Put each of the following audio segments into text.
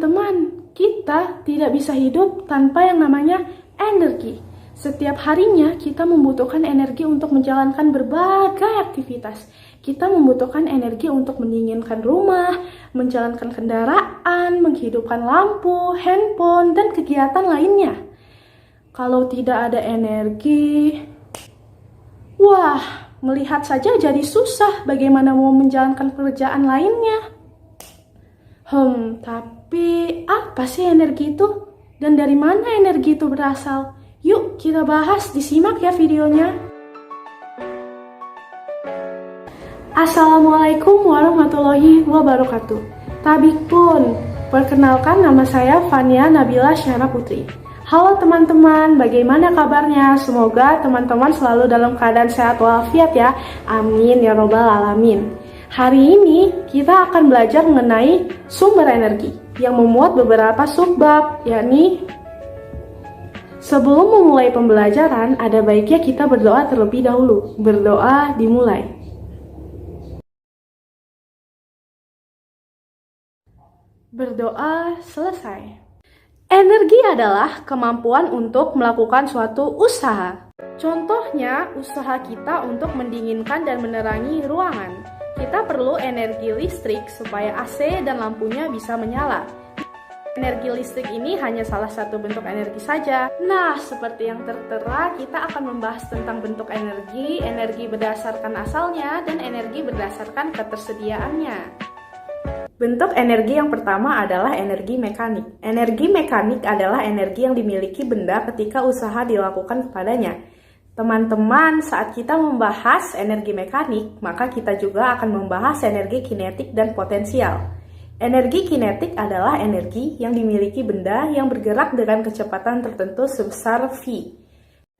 Teman-teman, kita tidak bisa hidup tanpa yang namanya energi. Setiap harinya kita membutuhkan energi untuk menjalankan berbagai aktivitas. Kita membutuhkan energi untuk mendinginkan rumah, menjalankan kendaraan, menghidupkan lampu, handphone, dan kegiatan lainnya. Kalau tidak ada energi, wah, melihat saja jadi susah bagaimana mau menjalankan pekerjaan lainnya. Tapi apa sih energi itu? Dan dari mana energi itu berasal? Yuk kita bahas, disimak ya videonya. Assalamualaikum warahmatullahi wabarakatuh. Tabik pun, perkenalkan nama saya Fania Nabila Syahra Putri. Halo teman-teman, bagaimana kabarnya? Semoga teman-teman selalu dalam keadaan sehat walafiat ya. Amin ya robbal alamin. Hari ini kita akan belajar mengenai sumber energi yang memuat beberapa subbab, yakni sebelum memulai pembelajaran ada baiknya kita berdoa terlebih dahulu. Berdoa dimulai. Berdoa selesai. Energi adalah kemampuan untuk melakukan suatu usaha. Contohnya, usaha kita untuk mendinginkan dan menerangi ruangan. Kita perlu energi listrik supaya AC dan lampunya bisa menyala. Energi listrik ini hanya salah satu bentuk energi saja. Nah, seperti yang tertera, kita akan membahas tentang bentuk energi, energi berdasarkan asalnya, dan energi berdasarkan ketersediaannya. Bentuk energi yang pertama adalah energi mekanik. Energi mekanik adalah energi yang dimiliki benda ketika usaha dilakukan kepadanya. Teman-teman, saat kita membahas energi mekanik, maka kita juga akan membahas energi kinetik dan potensial. Energi kinetik adalah energi yang dimiliki benda yang bergerak dengan kecepatan tertentu sebesar V,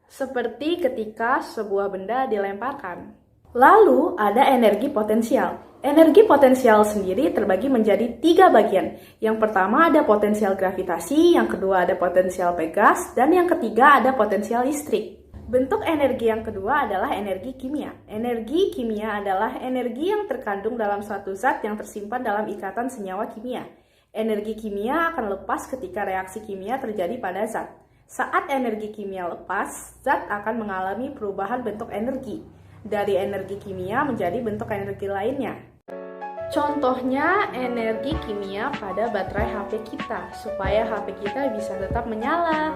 seperti ketika sebuah benda dilemparkan. Lalu ada energi potensial. Energi potensial sendiri terbagi menjadi 3 bagian. Yang pertama ada potensial gravitasi, yang kedua ada potensial Pegas, dan yang ketiga ada potensial listrik. Bentuk energi yang kedua adalah energi kimia. Energi kimia adalah energi yang terkandung dalam suatu zat yang tersimpan dalam ikatan senyawa kimia. Energi kimia akan lepas ketika reaksi kimia terjadi pada zat. Saat energi kimia lepas, zat akan mengalami perubahan bentuk energi. Dari energi kimia menjadi bentuk energi lainnya. Contohnya energi kimia pada baterai HP kita, supaya HP kita bisa tetap menyala.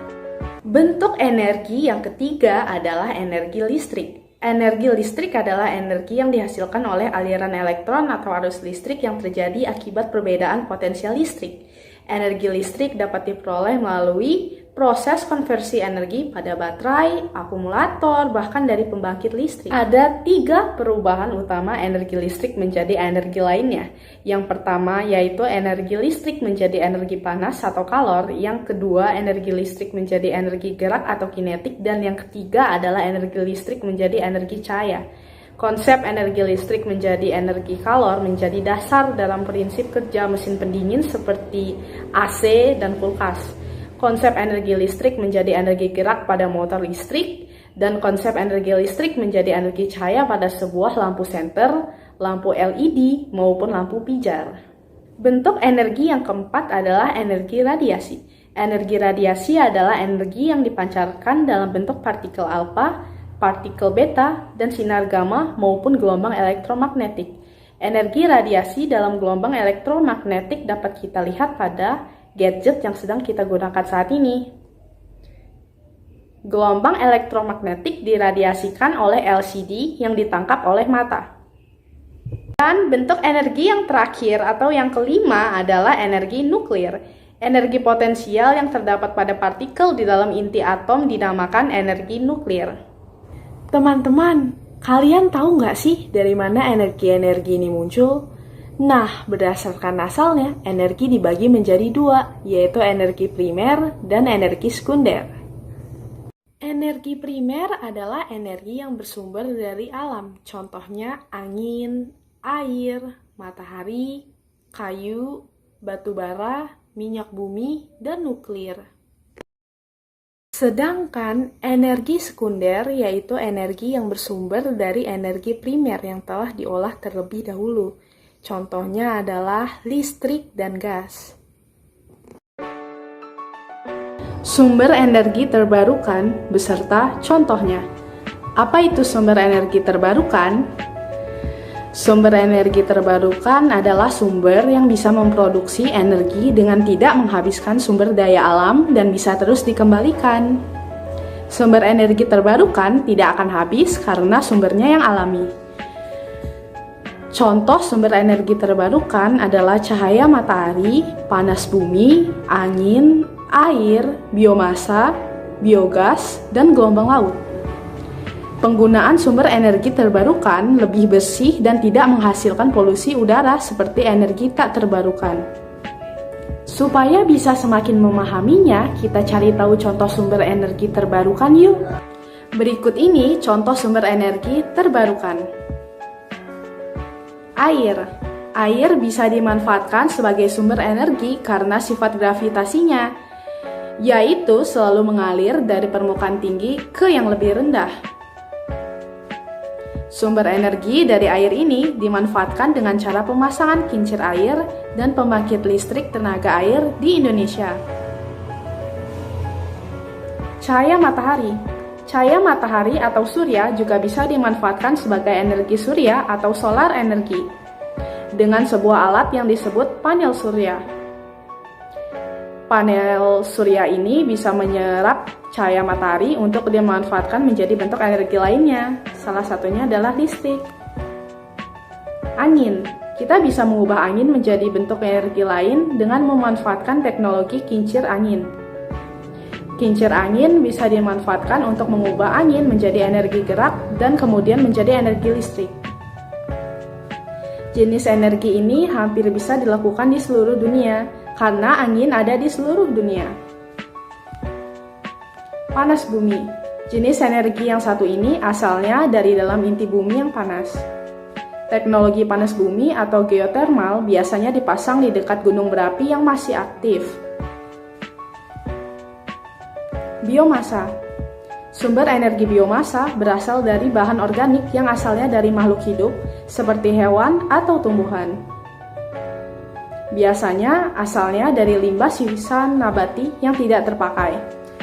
Bentuk energi yang ketiga adalah energi listrik. Energi listrik adalah energi yang dihasilkan oleh aliran elektron atau arus listrik yang terjadi akibat perbedaan potensial listrik. Energi listrik dapat diperoleh melalui proses konversi energi pada baterai, akumulator, bahkan dari pembangkit listrik. Ada 3 perubahan utama energi listrik menjadi energi lainnya. Yang pertama yaitu energi listrik menjadi energi panas atau kalor, yang kedua energi listrik menjadi energi gerak atau kinetik, dan yang ketiga adalah energi listrik menjadi energi cahaya. Konsep energi listrik menjadi energi kalor menjadi dasar dalam prinsip kerja mesin pendingin seperti AC dan kulkas. Konsep energi listrik menjadi energi gerak pada motor listrik, dan konsep energi listrik menjadi energi cahaya pada sebuah lampu senter, lampu LED, maupun lampu pijar. Bentuk energi yang keempat adalah energi radiasi. Energi radiasi adalah energi yang dipancarkan dalam bentuk partikel alfa, partikel beta, dan sinar gamma maupun gelombang elektromagnetik. Energi radiasi dalam gelombang elektromagnetik dapat kita lihat pada gadget yang sedang kita gunakan saat ini. Gelombang elektromagnetik diradiasikan oleh LCD yang ditangkap oleh mata. Dan bentuk energi yang terakhir atau yang kelima adalah energi nuklir. Energi potensial yang terdapat pada partikel di dalam inti atom dinamakan energi nuklir. Teman-teman, kalian tahu nggak sih dari mana energi-energi ini muncul? Nah, berdasarkan asalnya, energi dibagi menjadi 2, yaitu energi primer dan energi sekunder. Energi primer adalah energi yang bersumber dari alam, contohnya angin, air, matahari, kayu, batu bara, minyak bumi, dan nuklir. Sedangkan energi sekunder yaitu energi yang bersumber dari energi primer yang telah diolah terlebih dahulu. Contohnya adalah listrik dan gas. Sumber energi terbarukan beserta contohnya. Apa itu sumber energi terbarukan? Sumber energi terbarukan adalah sumber yang bisa memproduksi energi dengan tidak menghabiskan sumber daya alam dan bisa terus dikembalikan. Sumber energi terbarukan tidak akan habis karena sumbernya yang alami. Contoh sumber energi terbarukan adalah cahaya matahari, panas bumi, angin, air, biomasa, biogas, dan gelombang laut. Penggunaan sumber energi terbarukan lebih bersih dan tidak menghasilkan polusi udara seperti energi tak terbarukan. Supaya bisa semakin memahaminya, kita cari tahu contoh sumber energi terbarukan yuk. Berikut ini contoh sumber energi terbarukan. Air. Air bisa dimanfaatkan sebagai sumber energi karena sifat gravitasinya, yaitu selalu mengalir dari permukaan tinggi ke yang lebih rendah. Sumber energi dari air ini dimanfaatkan dengan cara pemasangan kincir air dan pembangkit listrik tenaga air di Indonesia. Cahaya matahari. Cahaya matahari atau surya juga bisa dimanfaatkan sebagai energi surya atau solar energi dengan sebuah alat yang disebut panel surya. Panel surya ini bisa menyerap cahaya matahari untuk dimanfaatkan menjadi bentuk energi lainnya. Salah satunya adalah listrik. Angin. Kita bisa mengubah angin menjadi bentuk energi lain dengan memanfaatkan teknologi kincir angin. Kincir angin bisa dimanfaatkan untuk mengubah angin menjadi energi gerak dan kemudian menjadi energi listrik. Jenis energi ini hampir bisa dilakukan di seluruh dunia karena angin ada di seluruh dunia. Panas bumi. Jenis energi yang satu ini asalnya dari dalam inti bumi yang panas. Teknologi panas bumi atau geotermal biasanya dipasang di dekat gunung berapi yang masih aktif. Biomasa. Sumber energi biomasa berasal dari bahan organik yang asalnya dari makhluk hidup seperti hewan atau tumbuhan. Biasanya asalnya dari limbah sisa nabati yang tidak terpakai,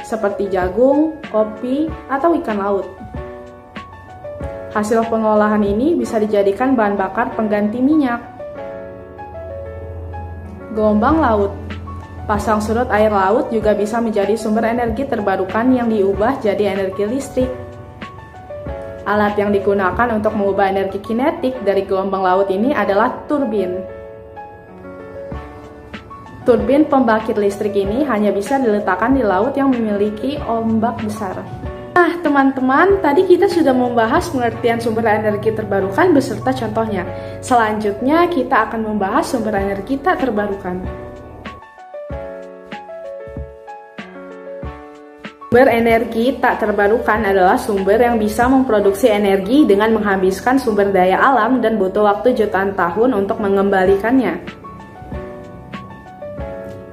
seperti jagung, kopi, atau ikan laut. Hasil pengolahan ini bisa dijadikan bahan bakar pengganti minyak. Gelombang laut. Pasang surut air laut juga bisa menjadi sumber energi terbarukan yang diubah jadi energi listrik. Alat yang digunakan untuk mengubah energi kinetik dari gelombang laut ini adalah turbin. Turbin pembangkit listrik ini hanya bisa diletakkan di laut yang memiliki ombak besar. Nah, teman-teman, tadi kita sudah membahas pengertian sumber energi terbarukan beserta contohnya. Selanjutnya, kita akan membahas sumber energi tak terbarukan. Sumber energi tak terbarukan adalah sumber yang bisa memproduksi energi dengan menghabiskan sumber daya alam dan butuh waktu jutaan tahun untuk mengembalikannya.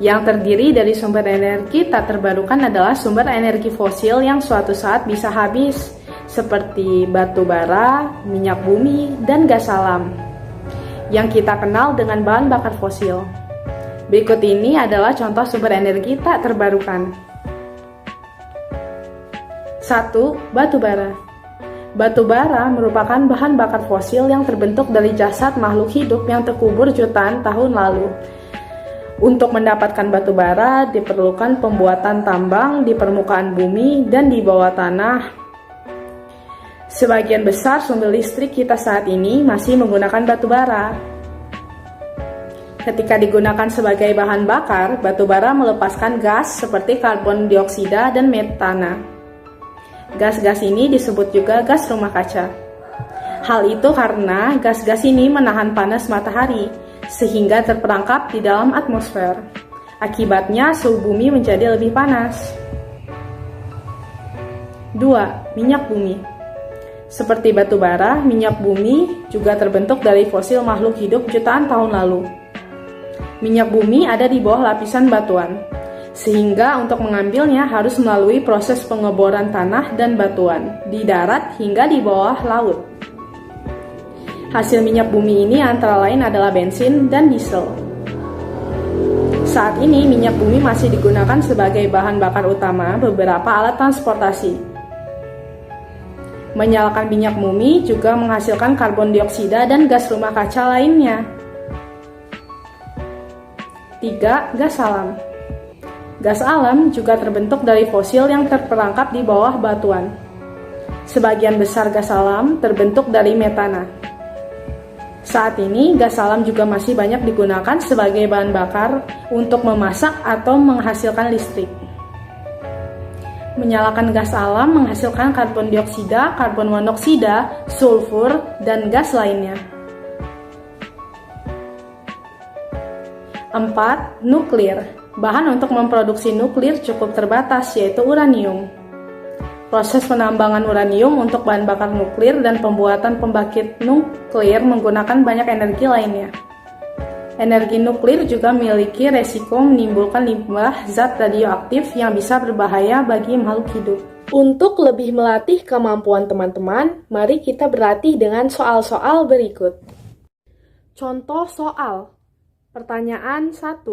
Yang terdiri dari sumber energi tak terbarukan adalah sumber energi fosil yang suatu saat bisa habis, seperti batu bara, minyak bumi, dan gas alam, yang kita kenal dengan bahan bakar fosil. Berikut ini adalah contoh sumber energi tak terbarukan. 1. Batu bara. Batu bara merupakan bahan bakar fosil yang terbentuk dari jasad makhluk hidup yang terkubur jutaan tahun lalu. Untuk mendapatkan batu bara diperlukan pembuatan tambang di permukaan bumi dan di bawah tanah. Sebagian besar sumber listrik kita saat ini masih menggunakan batu bara. Ketika digunakan sebagai bahan bakar, batu bara melepaskan gas seperti karbon dioksida dan metana. Gas-gas ini disebut juga gas rumah kaca. Hal itu karena gas-gas ini menahan panas matahari, sehingga terperangkap di dalam atmosfer. Akibatnya suhu bumi menjadi lebih panas. 2. Minyak bumi. Seperti batu bara, minyak bumi juga terbentuk dari fosil makhluk hidup jutaan tahun lalu. Minyak bumi ada di bawah lapisan batuan, sehingga untuk mengambilnya harus melalui proses pengeboran tanah dan batuan di darat hingga di bawah laut. Hasil minyak bumi ini antara lain adalah bensin dan diesel. Saat ini minyak bumi masih digunakan sebagai bahan bakar utama beberapa alat transportasi. Menyalakan minyak bumi juga menghasilkan karbon dioksida dan gas rumah kaca lainnya. 3. Gas alam. Gas alam juga terbentuk dari fosil yang terperangkap di bawah batuan. Sebagian besar gas alam terbentuk dari metana. Saat ini, gas alam juga masih banyak digunakan sebagai bahan bakar untuk memasak atau menghasilkan listrik. Menyalakan gas alam menghasilkan karbon dioksida, karbon monoksida, sulfur, dan gas lainnya. 4. Nuklir. Bahan untuk memproduksi nuklir cukup terbatas, yaitu uranium. Proses penambangan uranium untuk bahan bakar nuklir dan pembuatan pembangkit nuklir menggunakan banyak energi lainnya. Energi nuklir juga memiliki resiko menimbulkan limbah zat radioaktif yang bisa berbahaya bagi makhluk hidup. Untuk lebih melatih kemampuan teman-teman, mari kita berlatih dengan soal-soal berikut. Contoh soal. Pertanyaan 1.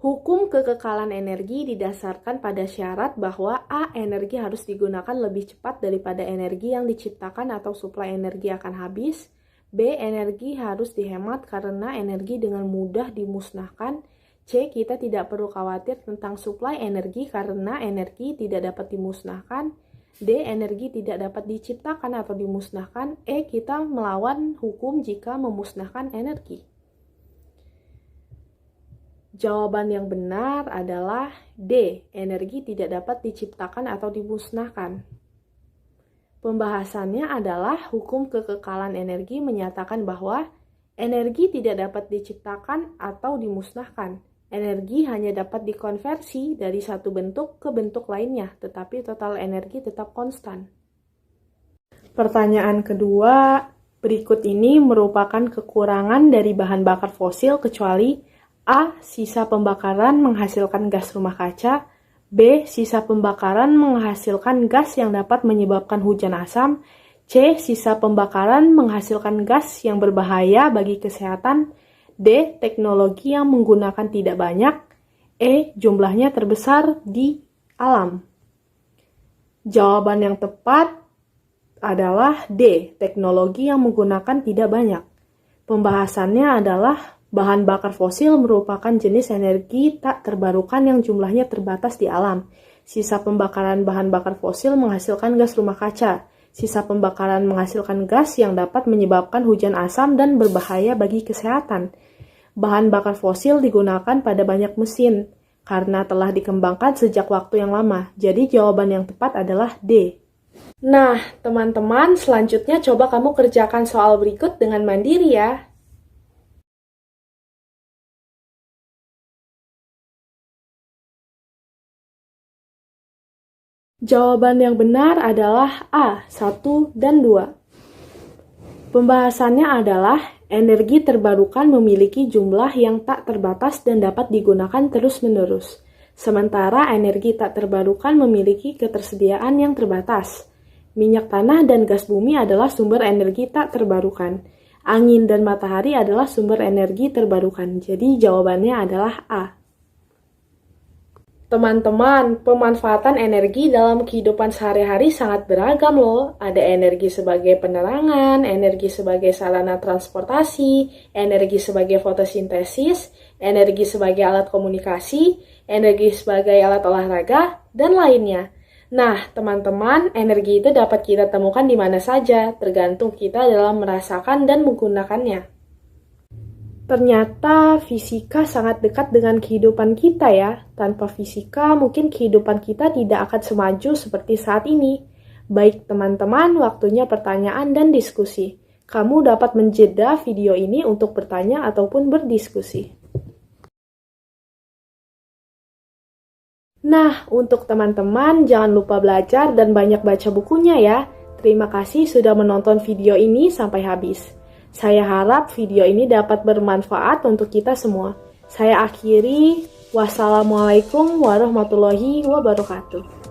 Hukum kekekalan energi didasarkan pada syarat bahwa A. Energi harus digunakan lebih cepat daripada energi yang diciptakan atau suplai energi akan habis. B. Energi harus dihemat karena energi dengan mudah dimusnahkan. C. Kita tidak perlu khawatir tentang suplai energi karena energi tidak dapat dimusnahkan. D. Energi tidak dapat diciptakan atau dimusnahkan. E. Kita melawan hukum jika memusnahkan energi. Jawaban yang benar adalah D. Energi tidak dapat diciptakan atau dimusnahkan. Pembahasannya adalah hukum kekekalan energi menyatakan bahwa energi tidak dapat diciptakan atau dimusnahkan. Energi hanya dapat dikonversi dari satu bentuk ke bentuk lainnya, tetapi total energi tetap konstan. Pertanyaan kedua, berikut ini merupakan kekurangan dari bahan bakar fosil kecuali A. Sisa pembakaran menghasilkan gas rumah kaca. B. Sisa pembakaran menghasilkan gas yang dapat menyebabkan hujan asam. C. Sisa pembakaran menghasilkan gas yang berbahaya bagi kesehatan. D. Teknologi yang menggunakan tidak banyak. E. Jumlahnya terbesar di alam. Jawaban yang tepat adalah D. Teknologi yang menggunakan tidak banyak. Pembahasannya adalah bahan bakar fosil merupakan jenis energi tak terbarukan yang jumlahnya terbatas di alam. Sisa pembakaran bahan bakar fosil menghasilkan gas rumah kaca. Sisa pembakaran menghasilkan gas yang dapat menyebabkan hujan asam dan berbahaya bagi kesehatan. Bahan bakar fosil digunakan pada banyak mesin karena telah dikembangkan sejak waktu yang lama. Jadi jawaban yang tepat adalah D. Nah, teman-teman, selanjutnya coba kamu kerjakan soal berikut dengan mandiri ya. Jawaban yang benar adalah A, 1 dan 2. Pembahasannya adalah energi terbarukan memiliki jumlah yang tak terbatas dan dapat digunakan terus-menerus. Sementara energi tak terbarukan memiliki ketersediaan yang terbatas. Minyak tanah dan gas bumi adalah sumber energi tak terbarukan. Angin dan matahari adalah sumber energi terbarukan. Jadi jawabannya adalah A. Teman-teman, pemanfaatan energi dalam kehidupan sehari-hari sangat beragam loh. Ada energi sebagai penerangan, energi sebagai sarana transportasi, energi sebagai fotosintesis, energi sebagai alat komunikasi, energi sebagai alat olahraga, dan lainnya. Nah, teman-teman, energi itu dapat kita temukan di mana saja, tergantung kita dalam merasakan dan menggunakannya. Ternyata fisika sangat dekat dengan kehidupan kita ya. Tanpa fisika mungkin kehidupan kita tidak akan semaju seperti saat ini. Baik teman-teman, waktunya pertanyaan dan diskusi. Kamu dapat menjeda video ini untuk bertanya ataupun berdiskusi. Nah, untuk teman-teman jangan lupa belajar dan banyak baca bukunya ya. Terima kasih sudah menonton video ini sampai habis. Saya harap video ini dapat bermanfaat untuk kita semua. Saya akhiri, wassalamualaikum warahmatullahi wabarakatuh.